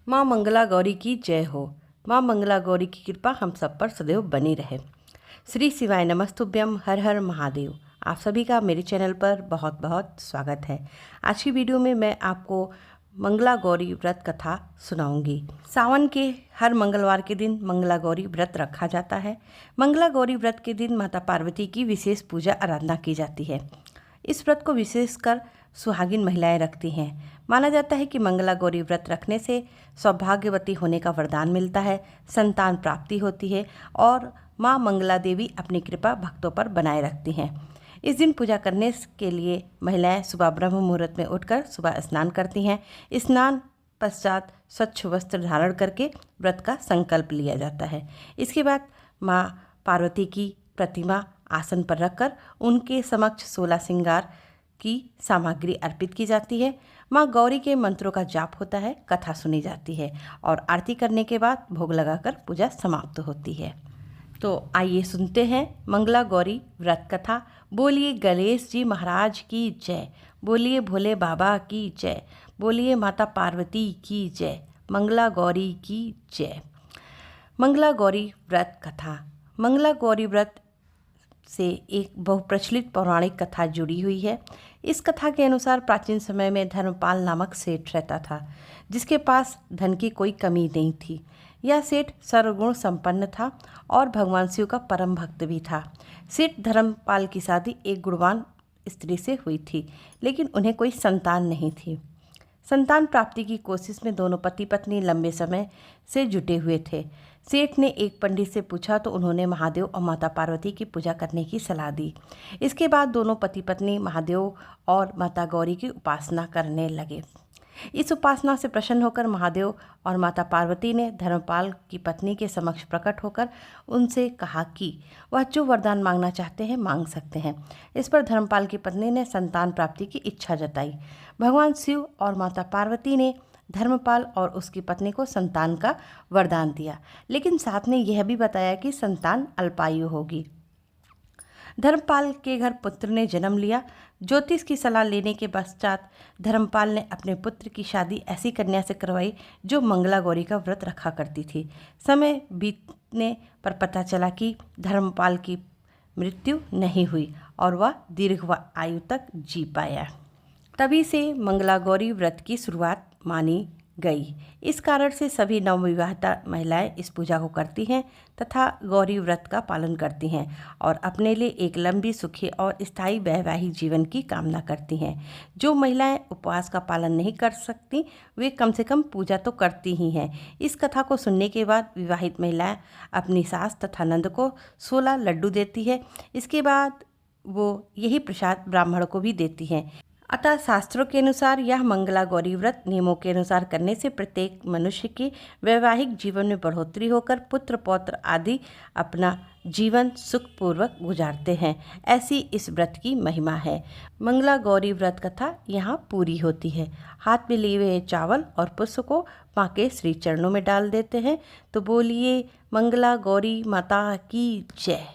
माँ मंगला गौरी की जय हो। माँ मंगला गौरी की कृपा हम सब पर सदैव बनी रहे। श्री शिवाय नमस्तुभ्यम, हर हर महादेव। आप सभी का मेरे चैनल पर बहुत बहुत स्वागत है। आज की वीडियो में मैं आपको मंगला गौरी व्रत कथा सुनाऊंगी। सावन के हर मंगलवार के दिन मंगला गौरी व्रत रखा जाता है। मंगला गौरी व्रत के दिन माता पार्वती की विशेष पूजा आराधना की जाती है। इस व्रत को विशेषकर सुहागिन महिलाएं रखती हैं। माना जाता है कि मंगला गौरी व्रत रखने से सौभाग्यवती होने का वरदान मिलता है, संतान प्राप्ति होती है और माँ मंगला देवी अपनी कृपा भक्तों पर बनाए रखती हैं। इस दिन पूजा करने के लिए महिलाएं सुबह ब्रह्म मुहूर्त में उठकर सुबह स्नान करती हैं। स्नान पश्चात स्वच्छ वस्त्र धारण करके व्रत का संकल्प लिया जाता है। इसके बाद माँ पार्वती की प्रतिमा आसन पर रखकर उनके समक्ष 16 श्रृंगार की सामग्री अर्पित की जाती है। माँ गौरी के मंत्रों का जाप होता है, कथा सुनी जाती है और आरती करने के बाद भोग लगाकर पूजा समाप्त होती है। तो आइए सुनते हैं मंगला गौरी व्रत कथा। बोलिए गणेश जी महाराज की जय, बोलिए भोले बाबा की जय, बोलिए माता पार्वती की जय, मंगला गौरी की जय। मंगला गौरी व्रत कथा। मंगला गौरी व्रत से एक बहुप्रचलित पौराणिक कथा जुड़ी हुई है। इस कथा के अनुसार प्राचीन समय में धर्मपाल नामक सेठ रहता था, जिसके पास धन की कोई कमी नहीं थी। यह सेठ सर्वगुण संपन्न था और भगवान शिव का परम भक्त भी था। सेठ धर्मपाल की शादी एक गुणवान स्त्री से हुई थी, लेकिन उन्हें कोई संतान नहीं थी। संतान प्राप्ति की कोशिश में दोनों पति पत्नी लंबे समय से जुटे हुए थे। सेठ ने एक पंडित से पूछा तो उन्होंने महादेव और माता पार्वती की पूजा करने की सलाह दी। इसके बाद दोनों पति पत्नी महादेव और माता गौरी की उपासना करने लगे। इस उपासना से प्रसन्न होकर महादेव और माता पार्वती ने धर्मपाल की पत्नी के समक्ष प्रकट होकर उनसे कहा कि वह जो वरदान मांगना चाहते हैं मांग सकते हैं। इस पर धर्मपाल की पत्नी ने संतान प्राप्ति की इच्छा जताई। भगवान शिव और माता पार्वती ने धर्मपाल और उसकी पत्नी को संतान का वरदान दिया, लेकिन साथ में यह भी बताया कि संतान अल्पायु होगी। धर्मपाल के घर पुत्र ने जन्म लिया। ज्योतिष की सलाह लेने के पश्चात धर्मपाल ने अपने पुत्र की शादी ऐसी कन्या से करवाई जो मंगला गौरी का व्रत रखा करती थी। समय बीतने पर पता चला कि धर्मपाल की मृत्यु नहीं हुई और वह दीर्घ आयु तक जी पाया। तभी से मंगला गौरी व्रत की शुरुआत मानी गई। इस कारण से सभी नवविवाहिता महिलाएं इस पूजा को करती हैं तथा गौरी व्रत का पालन करती हैं और अपने लिए एक लंबी, सुखी और स्थायी वैवाहिक जीवन की कामना करती हैं। जो महिलाएं उपवास का पालन नहीं कर सकती वे कम से कम पूजा तो करती ही हैं। इस कथा को सुनने के बाद विवाहित महिलाएं अपनी सास तथा नंद को 16 लड्डू देती है। इसके बाद वो यही प्रसाद ब्राह्मण को भी देती हैं। अतः शास्त्रों के अनुसार यह मंगला गौरी व्रत नियमों के अनुसार करने से प्रत्येक मनुष्य के वैवाहिक जीवन में बढ़ोतरी होकर पुत्र पौत्र आदि अपना जीवन सुखपूर्वक गुजारते हैं। ऐसी इस व्रत की महिमा है। मंगला गौरी व्रत कथा यहाँ पूरी होती है। हाथ में लिए हुए चावल और पुष्प को माँ के श्री चरणों में डाल देते हैं। तो बोलिए मंगला गौरी माता की जय।